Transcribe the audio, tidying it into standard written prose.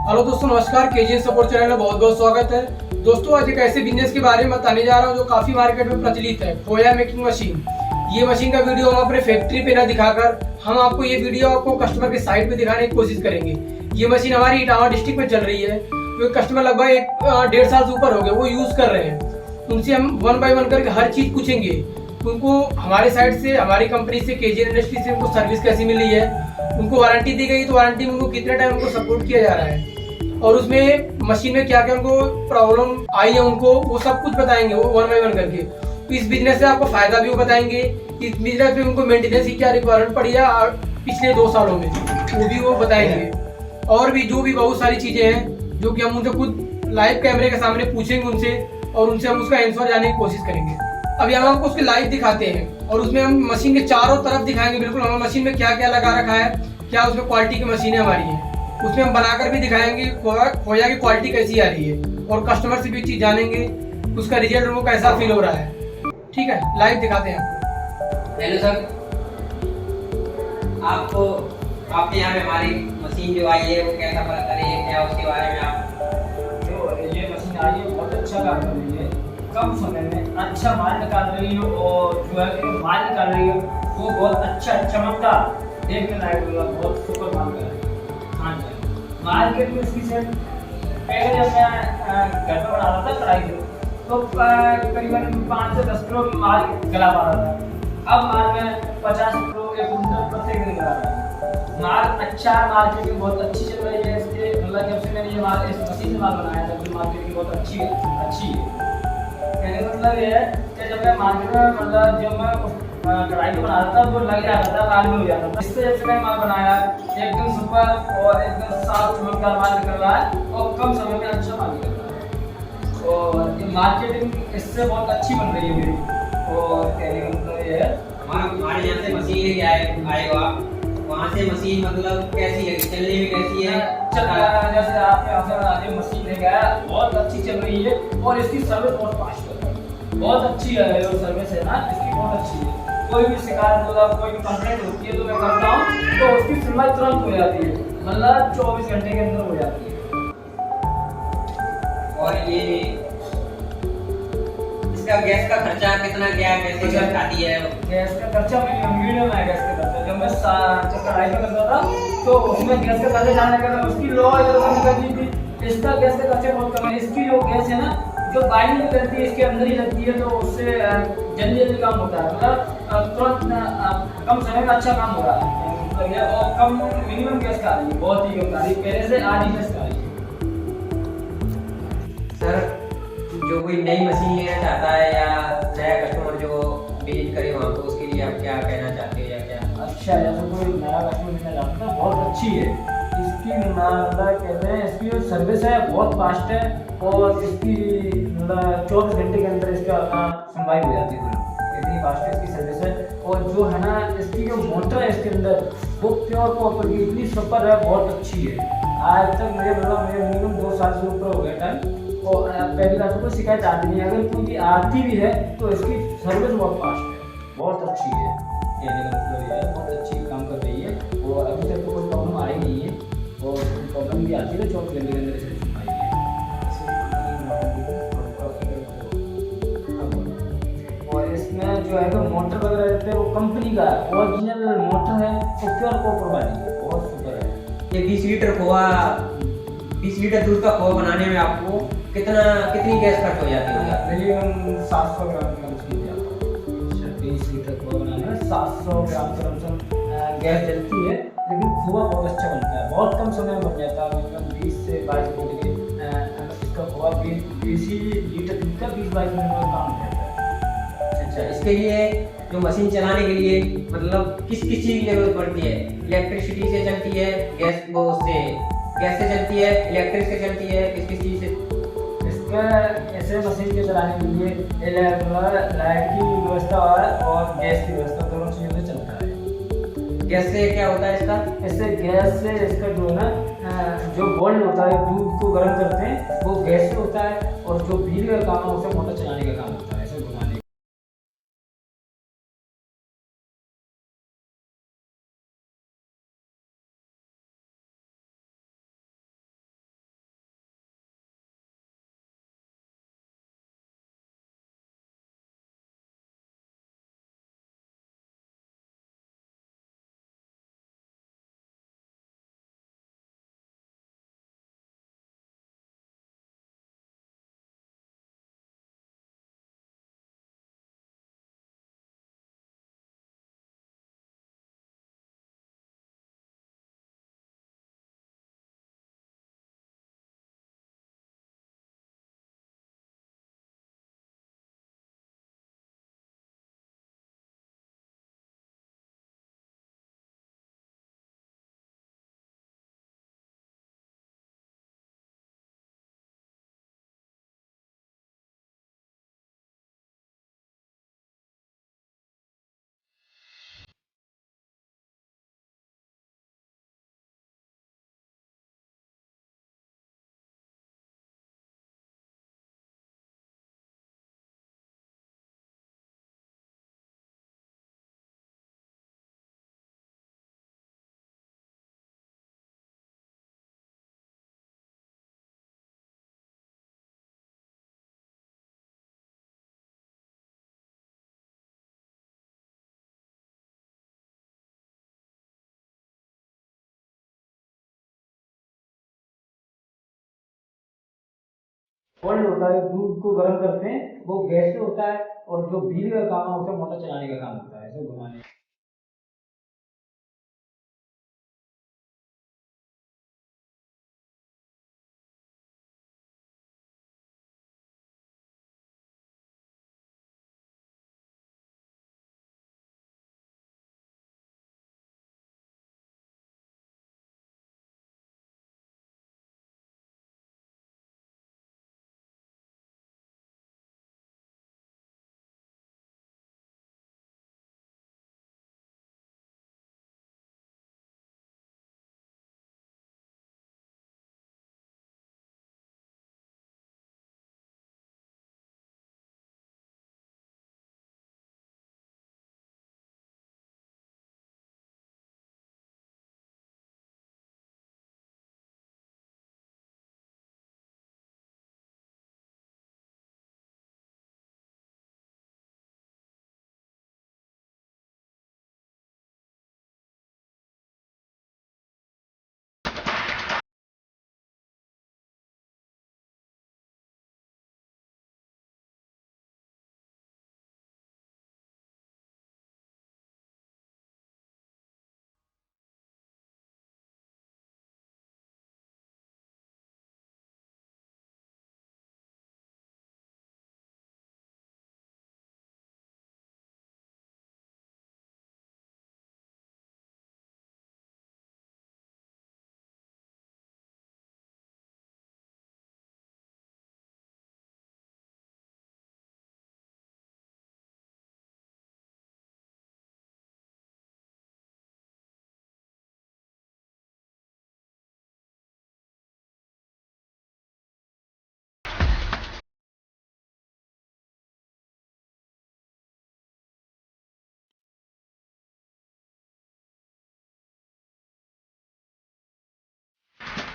Hello दोस्तों, नमस्कार। KGN support channel में बहुत बहुत स्वागत है। दोस्तों, आज एक ऐसे बिजनेस के बारे में बताने जा रहा हूं जो काफी मार्केट में प्रचलित है, खोया मेकिंग मशीन। ये मशीन का वीडियो हम अपने फैक्ट्री पे ना दिखाकर हम आपको ये वीडियो आपको कस्टमर के साइट पे दिखाने की कोशिश करेंगे। ये मशीन हमारी इटावा डिस्ट्रिक्ट में चल रही है, जो कस्टमर लगभग 1.5 साल से ऊपर हो गए वो यूज कर रहे हैं। उनसे हम 1 बाय 1 करके हर चीज पूछेंगे, उनको हमारे साइड से, हमारी कंपनी से, केजीएन इंडस्ट्री से उनको सर्विस कैसी मिल रही है, उनको वारंटी दी गई तो वारंटी में उनको कितने टाइम उनको सपोर्ट किया जा रहा है, और उसमें मशीन में क्या क्या उनको प्रॉब्लम आई है उनको वो सब कुछ बताएंगे वो 1 बाय 1 करके। तो इस बिजनेस से आपको फायदा भी वो बताएंगे, इस बिजनेस में उनको मेंटेनेंस की क्या रिक्वायरमेंट पड़ी है और पिछले 2 सालों में वो भी वो बताएंगे। और भी जो भी बहुत सारी चीजें हैं जो कि हम उनसे खुद लाइव कैमरे के सामने पूछेंगे उनसे, और उनसे हम उसका आंसर जानने की कोशिश करेंगे। अभी हम आपको उसके लाइव दिखाते हैं और उसमें हम मशीन के चारों तरफ दिखाएंगे बिल्कुल हमारी मशीन में क्या क्या लगा रखा है, क्या उसमें क्वालिटी की मशीनें हमारी है। उसमें हम बनाकर भी दिखाएंगे खोया की क्वालिटी कैसी आ रही है, और कस्टमर से भी चीज जानेंगे उसका रिजल्ट उनको कैसा फील हो रहा है। ठीक है, लाइव दिखाते हैं आपको। हेलो सर, आपको आपके यहाँ पे हमारी मशीन जो आई है वो कैसा पता कर रही है, क्या उसके बारे में आप जो ये मशीन आई है बहुत अच्छा काम कर रही है, कम समय में अच्छा माल निकाल रही है, और जो है कि माल निकाल रही है वो बहुत अच्छा चमकदार देखने लायक होगा, बहुत सुपर माल कर रही है। हाँ जी, मार्केट में इसकी सेल पहले जब मैं घर पर बना रहा था कढ़ाई से तो करीबन 5 से 10 किलो माल गला पा रहा था। अब माल में 50 किलो 1 कुंटल प्रत्येक दिन गला रहा है। माल अच्छा है, मार्केट में बहुत अच्छी चल रही है। इसके मतलब जब से मैंने ये माल इस मशीन से माल बनाया तब से मार्केट की बहुत अच्छी है। कहने का मतलब ये है कि जब मैं मार्केट में मतलब जब मैं कढ़ाई को बना रहा था वो लग जाता था, लाल में हो जाता था। इससे जब से मैंने माल बनाया एकदम सुपर और एकदम साफ चमकदार माल निकल रहा है और कम समय में अच्छा माल निकल रहा है, और ये मार्केटिंग इससे बहुत अच्छी बन रही है मेरी। और कहने का मतलब ये है हमारे यहाँ से मशीन लेके आए हो आप, वहाँ से मशीन मतलब कैसी है, चलने में कैसी है? जैसे आपके यहाँ से आज मशीन लेके आया बहुत अच्छी चल रही है, और इसकी सर्विस बहुत फास्ट है, बहुत अच्छी है। जो सर्विस है ना इसकी बहुत अच्छी है। कोई भी शिकायत मतलब कोई भी कंप्लेंट होती है तो मैं करता हूँ तो उसकी सुनवाई तुरंत हो जाती है, मतलब 24 घंटे के अंदर हो जाती है। और ये इसका गैस का खर्चा कितना, क्या कैसे क्या खाती है? गैस का खर्चा मीडियम है। गैस का खर्चा जब मैं कढ़ाई में करता था तो उसमें गैस का खर्चा जाने का उसकी लो कर दी थी। इसका गैस का खर्चा बहुत कम है। इसकी जो गैस है ना जो बाइंड में करती है इसके अंदर ही लगती है, तो उससे जल्दी जल्दी काम होता है, मतलब तुरंत कम समय में अच्छा काम हो रहा है। मतलब ये और कम मिनिमम गैस का आ रही है, बहुत ही कम आ रही है, पहले से आधी गैस का आ रही है। सर, जो कोई नई मशीन लेना चाहता है या नया कस्टमर जो विजिट करे वहाँ पे, उसके लिए आप क्या कहना चाहते हो या क्या? अच्छा, जैसे कोई नया कस्टमर लेना चाहता है बहुत अच्छी है इसकी, मतलब कहते हैं इसकी जो सर्विस है बहुत फास्ट है, और इसकी मतलब 24 घंटे के अंदर इसका सुनवाई हो जाती है, इतनी फास्ट है इसकी सर्विस है। और जो है ना इसकी जो मोटर है इसके अंदर वो प्योर कॉपर की इतनी सुपर है, बहुत अच्छी है। आज तक मुझे मतलब मेरे मिनिमम 2 साल से ऊपर हो गया टाइम, और पहली बात तो कोई शिकायत आती नहीं है। अगर कोई भी आती भी है तो इसकी सर्विस बहुत फास्ट है, बहुत अच्छी है। कहने का मतलब ये है बहुत अच्छी काम कर रही है, और अभी तक तो कोई प्रॉब्लम आई नहीं है, और प्रॉब्लम भी आती है 24 घंटे के अंदर इसे सुनवाई है। और इसमें जो है मोटर वगैरह रहते हैं वो कंपनी का ओरिजिनल मोटर है, वो प्योर कॉपर वाली है, बहुत सुपर है। ये 20 लीटर खोआ, 20 लीटर दूध का खोआ बनाने में आपको कितनी गैस खर्च हो जाती होगी? करीबन 700 ग्राम का मछली है। 20 लीटर खोआ बनाने में 700 ग्राम गैस जलती है, लेकिन खोआ बहुत अच्छा बनता है, बहुत कम समय में बन जाता है। मतलब 20 से 22 मिनट के इसका खोआ 20 लीटर दूध का 20-22 मिनट में काम हो जाता है। अच्छा, इसके लिए जो मशीन चलाने के लिए मतलब किस किस चीज़ की जरूरत पड़ती है? इलेक्ट्रिसिटी से चलती है, गैस से चलती है, इलेक्ट्रिक से चलती है, किस किस चीज़ से? इसका ऐसे मशीन के चलाने के लिए लाइट की व्यवस्था और गैस की व्यवस्था दोनों चीज़ों से चलता है। गैस से क्या होता है इसका? इससे गैस से इसका जो है ना जो बॉइल होता है दूध को गर्म करते हैं वो गैस से होता है, और जो बिजली का काम है उसे मोटर चलाने का काम होता है। कोल्ड होता है, दूध को गर्म करते हैं, वो गैस पे होता है, और जो बिजली का काम है उसे मोटर चलाने का काम होता है, ऐसे घुमाने।